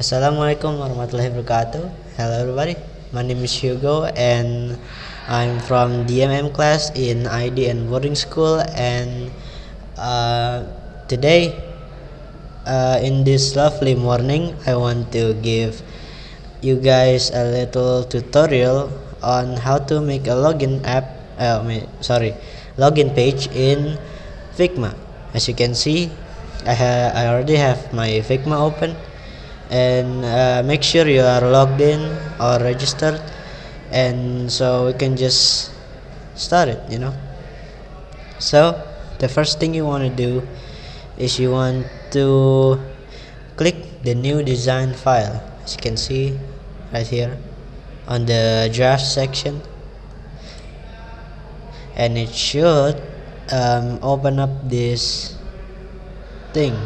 Assalamualaikum warahmatullahi wabarakatuh. Hello everybody. My name is Hugo and I'm from DMM class in ID and boarding school, and today in this lovely morning I want to give you guys a little tutorial on how to make a login page in Figma. As you can see, I already have my Figma open, and make sure you are logged in or registered, and so we can just start it. So the first thing you want to do is you want to click the new design file, as you can see right here on the draft section, and it should open up this thing.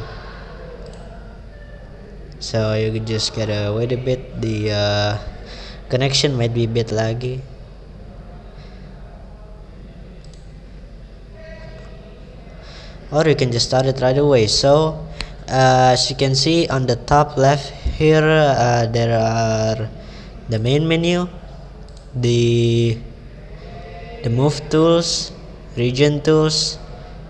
So you just gotta wait a bit. The connection might be a bit laggy. Or you can just start it right away. So as you can see on the top left here, there are the main menu, the move tools, region tools,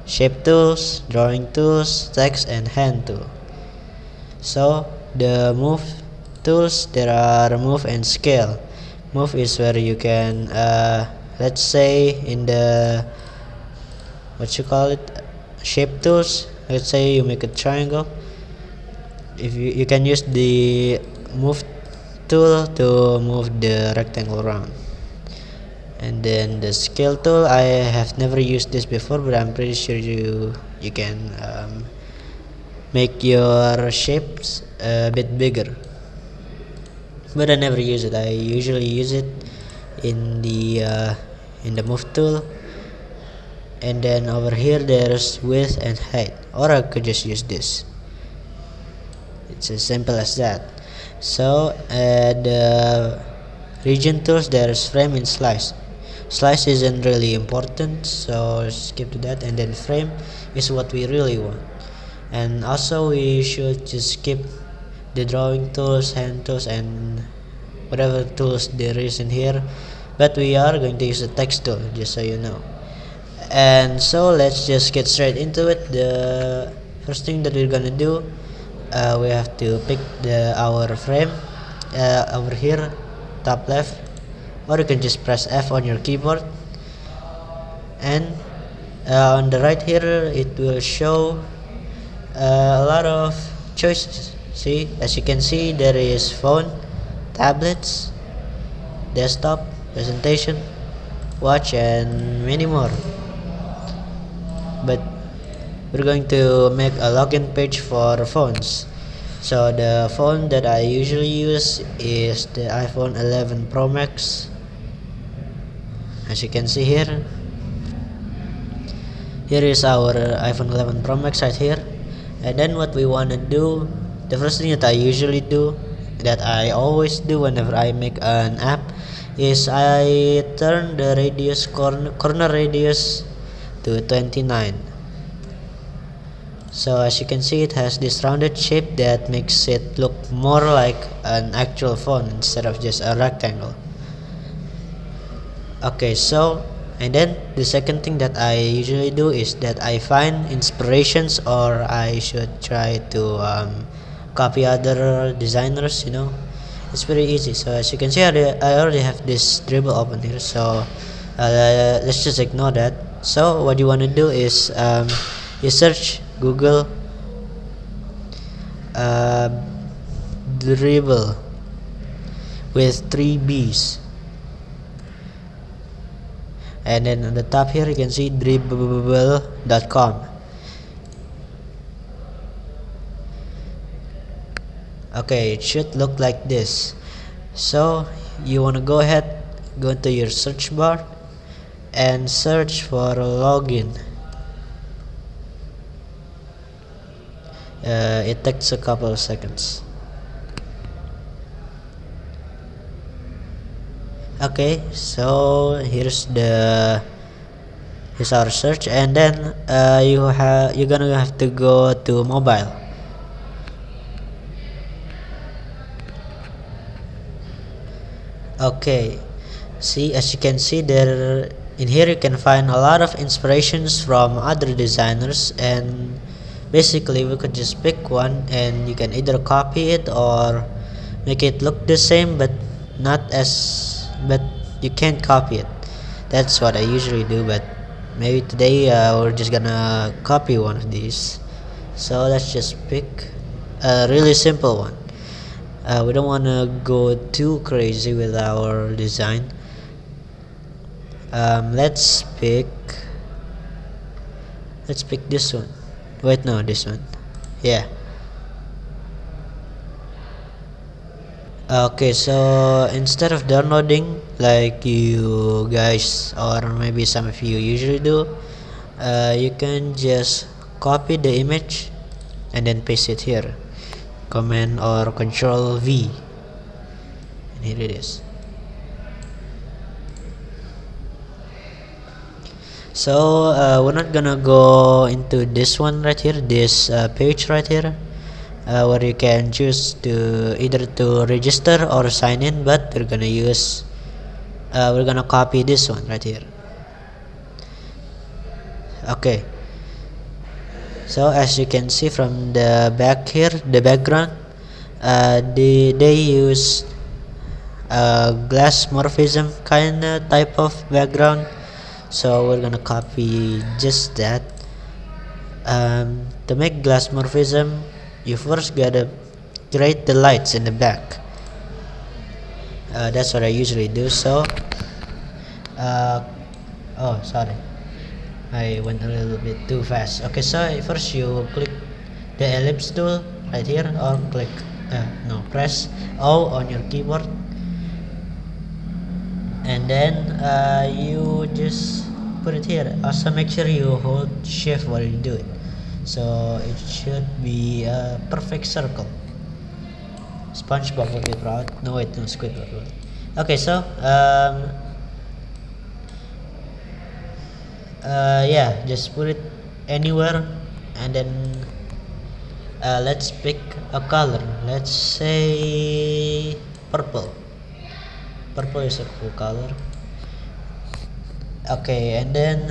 shape tools, drawing tools, text, and hand tool. So the move tools, there are move and scale. Move is where you can let's say in the shape tools, let's say you make a triangle. If you can use the move tool to move the rectangle around. And then the scale tool, I have never used this before, but I'm pretty sure you can make your shapes a bit bigger, but I never use it. I usually use it in the move tool. And then over here there's width and height, or I could just use this. It's as simple as that. So the region tools, there's frame and slice. Slice isn't really important, so skip to that. And then frame is what we really want. And also we should just skip the drawing tools, hand tools, and whatever tools there is in here, but we are going to use the text tool, just so you know. And so let's just get straight into it. The first thing that we're gonna do, we have to pick our frame over here, top left, or you can just press F on your keyboard, and on the right here it will show a lot of choices. See, as you can see, there is phone, tablets, desktop, presentation, watch, and many more. But we're going to make a login page for phones. So the phone that I usually use is the iPhone 11 Pro Max. As you can see here is our iPhone 11 Pro Max right here. And then what we want to do, the first thing that I usually do, that I always do whenever I make an app, is I turn the radius corner radius to 29. So as you can see, it has this rounded shape that makes it look more like an actual phone instead of just a rectangle. Okay, so and then the second thing that I usually do is that I find inspirations, or I should try to copy other designers. It's very easy. So as you can see, I already have this dribble open here, so let's just ignore that. So what you want to do is you search Google dribble with 3 B's, and then on the top here you can see dribbble.com. Okay, it should look like this. So you want to go ahead, go into your search bar and search for login. It takes a couple of seconds. Okay, so here's our search, and then you're gonna have to go to mobile. Okay, see, as you can see there in here, you can find a lot of inspirations from other designers, and basically we could just pick one and you can either copy it or make it look the same, but not as but you can't copy it. That's what I usually do, but maybe today we're just gonna copy one of these. So let's just pick a really simple one. We don't want to go too crazy with our design. Let's pick this one. Wait, no, this one. Yeah. Okay, so instead of downloading like you guys or maybe some of you usually do, you can just copy the image and then paste it here. Command or Control V, and here it is. So we're not gonna go into this one right here, this page right here, where you can choose to either to register or sign in, but we're gonna copy this one right here. Okay, so as you can see from the back here, the background, they use glass morphism kind of type of background, so we're gonna copy just that. To make glass morphism, you first gotta create the lights in the back. That's what I usually do. So oh, sorry, I went a little bit too fast. Okay, so first you click the ellipse tool right here, or click no, press O on your keyboard, and then you just put it here. Also make sure you hold shift while you do it, so it should be a perfect circle. SpongeBob will be proud. No, wait, no, Squidward will. Okay, so yeah, just put it anywhere, and then let's pick a color. Let's say purple. Purple is a cool color. Okay, and then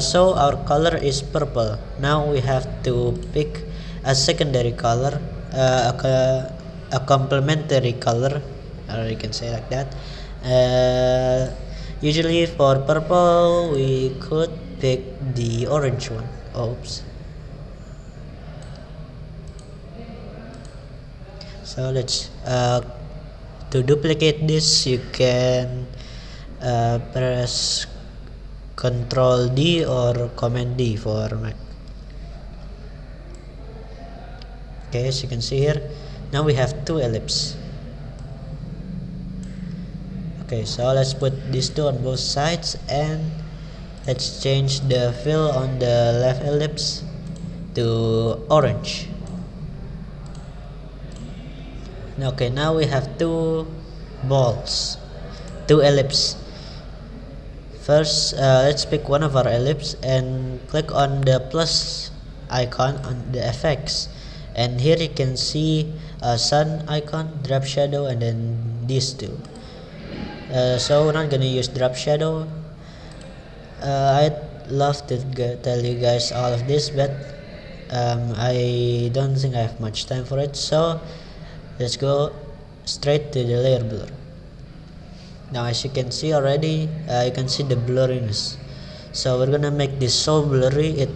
so our color is purple. Now we have to pick a secondary color, a complementary color, or you can say like that. Usually for purple we could pick the orange one. Oops. So let's to duplicate this, you can press Control D or Command D for Mac. Okay, as you can see here, now we have two ellipses. Okay, so let's put these two on both sides, and let's change the fill on the left ellipse to orange. Okay, now we have two balls, two ellipses. First, let's pick one of our ellipse and click on the plus icon on the effects, and here you can see a sun icon, drop shadow, and then these two. So we're not gonna use drop shadow. I'd love to tell you guys all of this, but I don't think I have much time for it, so let's go straight to the layer blur. Now as you can see already, you can see the blurriness, so we're gonna make this so blurry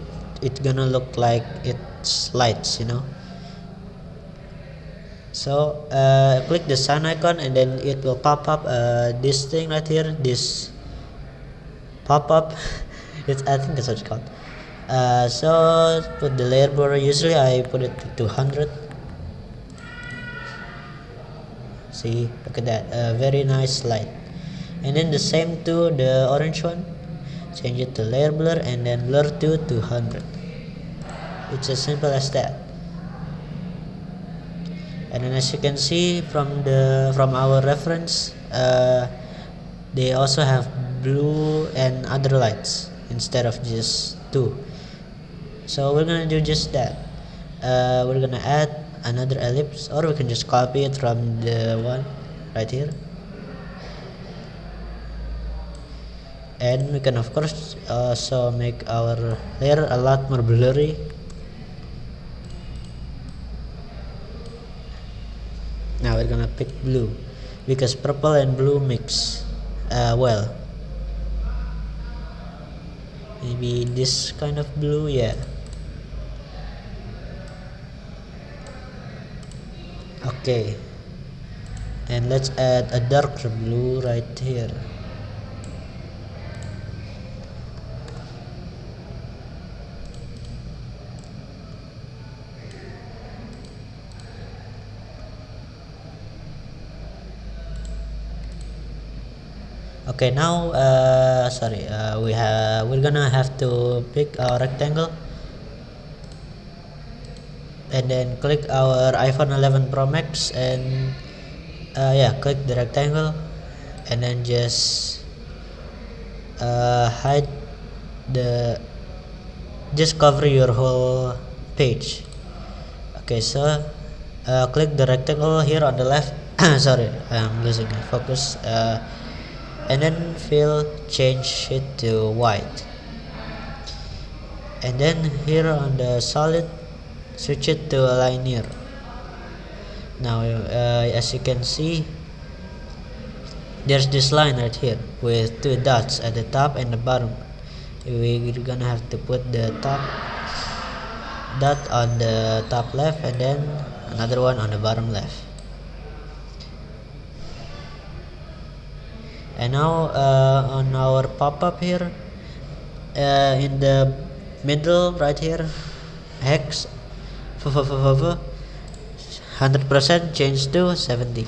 it's gonna look like it's lights, you know. So click the sun icon, and then it will pop up this thing right here, this pop-up. I think that's what it's called. So put the layer blur. Usually I put it to 200. See, look at that, very nice light. And then the same to the orange one, change it to layer blur, and then blur to 200. It's as simple as that. And then as you can see from our reference, they also have blue and other lights instead of just two. So we're gonna do just that. we're gonna add another ellipse, or we can just copy it from the one right here, and we can of course also make our layer a lot more blurry. Now we're gonna pick blue because purple and blue mix well. Maybe this kind of blue, yeah. Okay, and let's add a darker blue right here. Okay, now we're gonna have to pick our rectangle and then click our iPhone 11 Pro Max and click the rectangle and then just hide the just cover your whole page. Okay, so click the rectangle here on the left. Sorry, I'm losing my focus. And then change it to white, and then here on the solid switch it to a linear. Now as you can see, there's this line right here with two dots at the top and the bottom. We're gonna have to put the top dot on the top left and then another one on the bottom left. And now on our pop-up here, in the middle right here, hex 100% change to 70,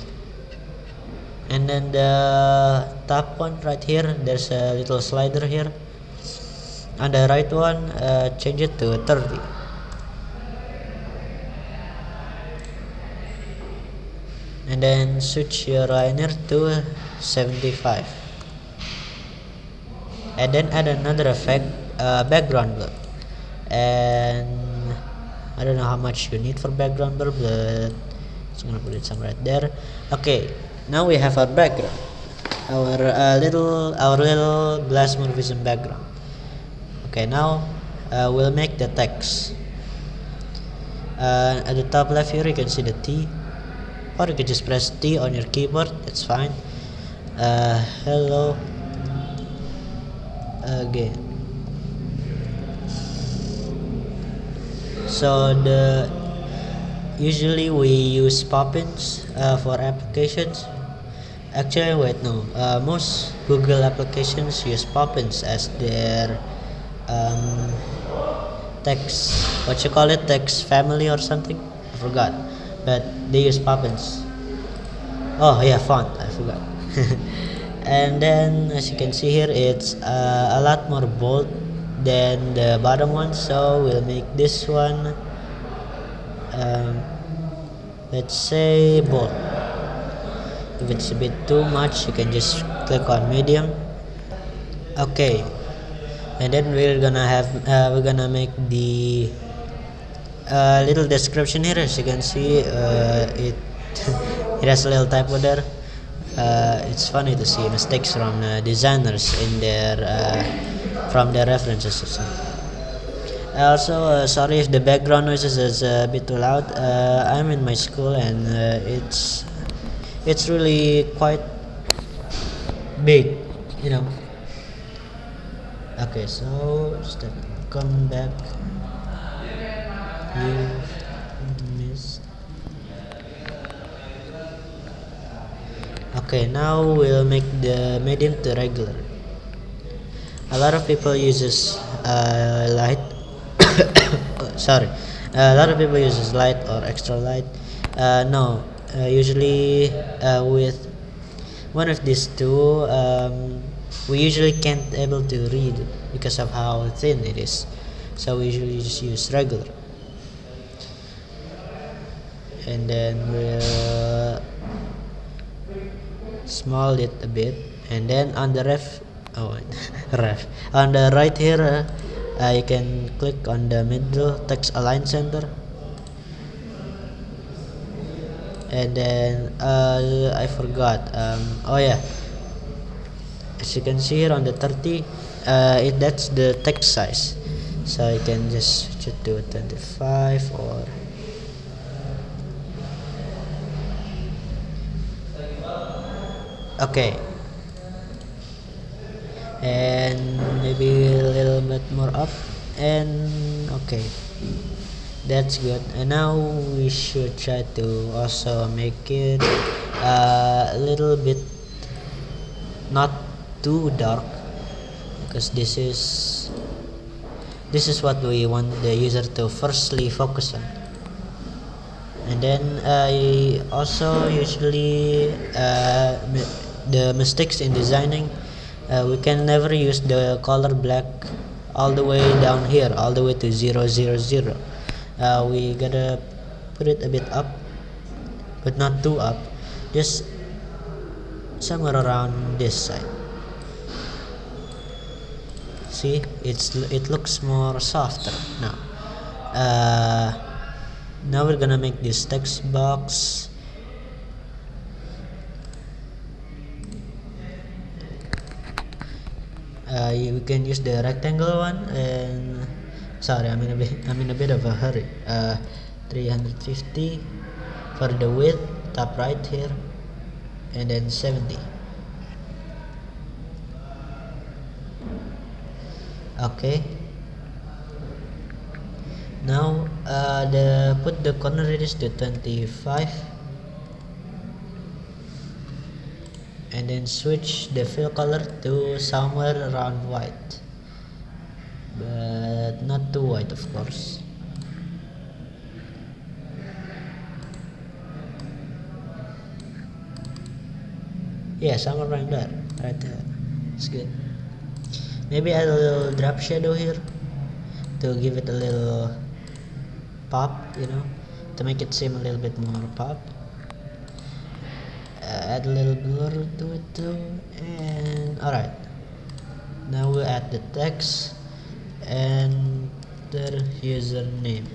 and then the top one right here, there's a little slider here. On the right one, change it to 30. And then switch your linear to 75, and then add another effect, background blur, and I don't know how much you need for background blur, but just gonna put it somewhere right there. Okay, now we have our background, our little glass Movision background. Okay, now we'll make the text. At the top left here you can see the T, or you can just press T on your keyboard, that's fine. Hello again. So usually we use pop-ins for applications. Actually, wait, no. Most Google applications use pop-ins as their text. What you call it? Text family or something? I forgot. But they use pop-ins. Oh yeah, font. I forgot. And then as you can see here, it's a lot more bold than the bottom one. So we'll make this one, let's say bold. If it's a bit too much, you can just click on medium. Okay, and then we're gonna make the little description here. As you can see, it it has a little typo there. It's funny to see mistakes from designers in their from their references. Also, sorry if the background noises is a bit too loud. I'm in my school and it's really quite big, you know. Okay, so come back. You missed. Okay, now we'll make the medium to regular. A lot of people uses light. Sorry, a lot of people uses light or extra light. No, usually with one of these two, we usually can't able to read because of how thin it is. So we usually just use regular, and then we'll small it a bit, and then on the ref on the right here, you can click on the middle text align center, And then I forgot, oh yeah, as you can see here on the 30, that's the text size, so you can just switch it to 25 or okay, and maybe a little bit more up, and okay, that's good. And now we should try to also make it a little bit not too dark, because this is what we want the user to firstly focus on. And then I also usually the mistakes in designing, we can never use the color black all the way down here, all the way to 000. We gotta put it a bit up, but not too up, just somewhere around this side. See, it looks more softer now. Now we're gonna make this text box we can use the rectangle one, and sorry, I'm in a bit of a hurry. 350 for the width, top right here, and then 70. Okay, now put the corner radius to 25, and then switch the fill color to somewhere around white, but not too white, of course. Yeah, somewhere around there, right there. It's good. Maybe add a little drop shadow here to give it a little pop, to make it seem a little bit more pop. Add a little blur to it too, and alright. Now we'll add the text and the username.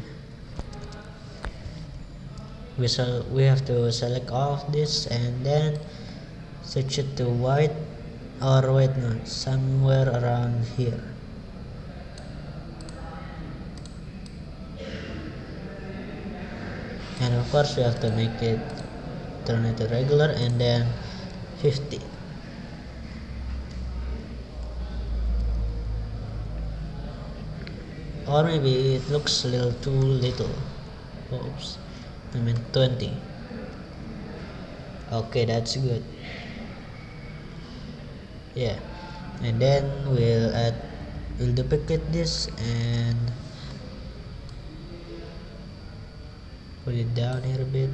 We have to select all of this and then switch it to white, or wait, no, somewhere around here. And of course we have to make it turn it to regular, and then 50. Or maybe it looks a little too little. Oops, I mean 20. Okay, that's good. Yeah, and then we'll duplicate this and put it down here a bit,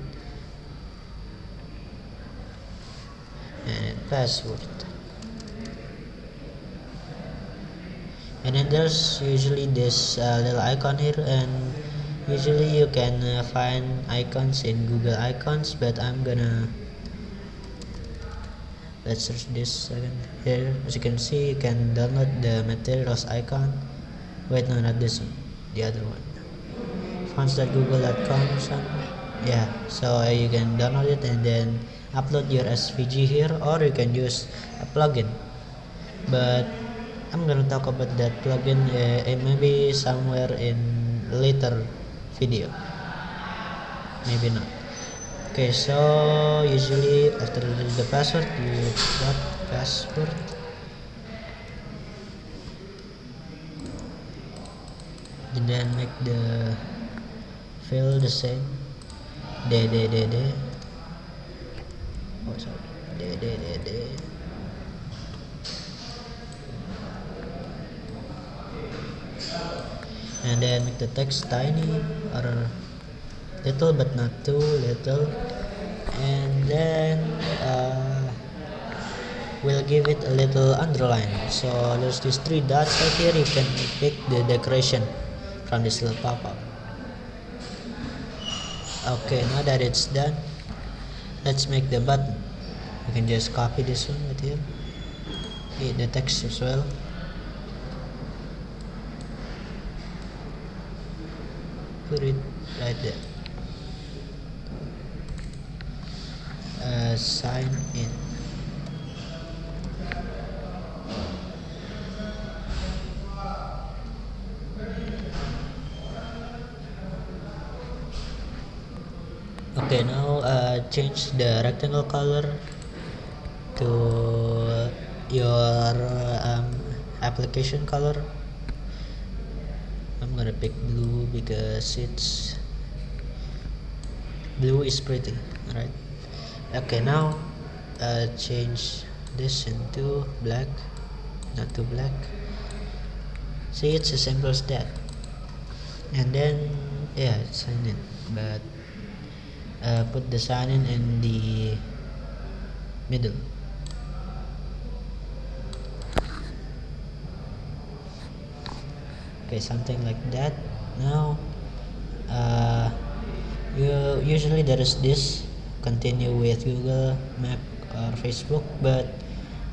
and password. And then there's usually this little icon here, and usually you can find icons in Google Icons, but let's search this again. Here, as you can see, you can download the materials icon. Wait, no, not this one, the other one, fonts.google.com or something. Yeah, so you can download it and then upload your SVG here, or you can use a plugin, but I'm gonna talk about that plugin maybe somewhere in later video, maybe not. Okay, so usually after the password, you got password, and then make the fill the same, oh sorry, and then make the text tiny or little, but not too little, and then we'll give it a little underline. So there's these 3 dots right here. You can pick the decoration from this little pop-up. Okay, now that it's done, let's make the button. You can just copy this one right here, the text as well, put it right there. sign in. Okay, now change the rectangle color to your application color. I'm gonna pick blue because blue is pretty, right? Okay, now change this into black, not too black. See, it's as simple as that. And then yeah, sign in, but put the sign in the middle. Okay, something like that. Now usually there is this continue with Google Map or Facebook, but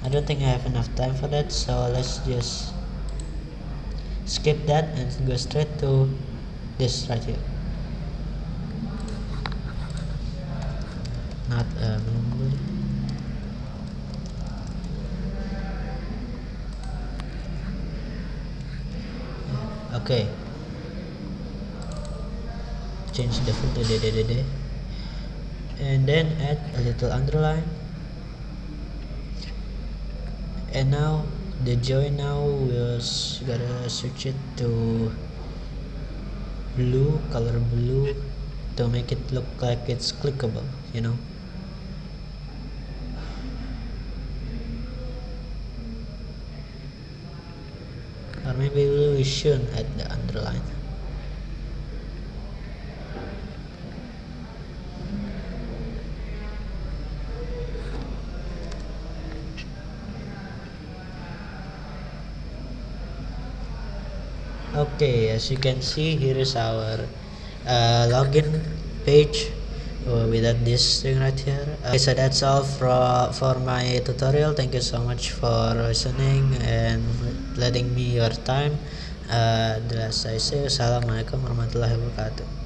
I don't think I have enough time for that, so let's just skip that and go straight to this right here. Not okay, change the filter and then add a little underline, and now the join, now we'll gotta switch it to blue, color blue, to make it look like it's clickable, you know. Or maybe we shouldn't add the underline. Okay, as you can see, here is our login page without this thing right here. Okay, so that's all for my tutorial. Thank you so much for listening and letting me your time. The last I say, assalamualaikum warahmatullahi wabarakatuh.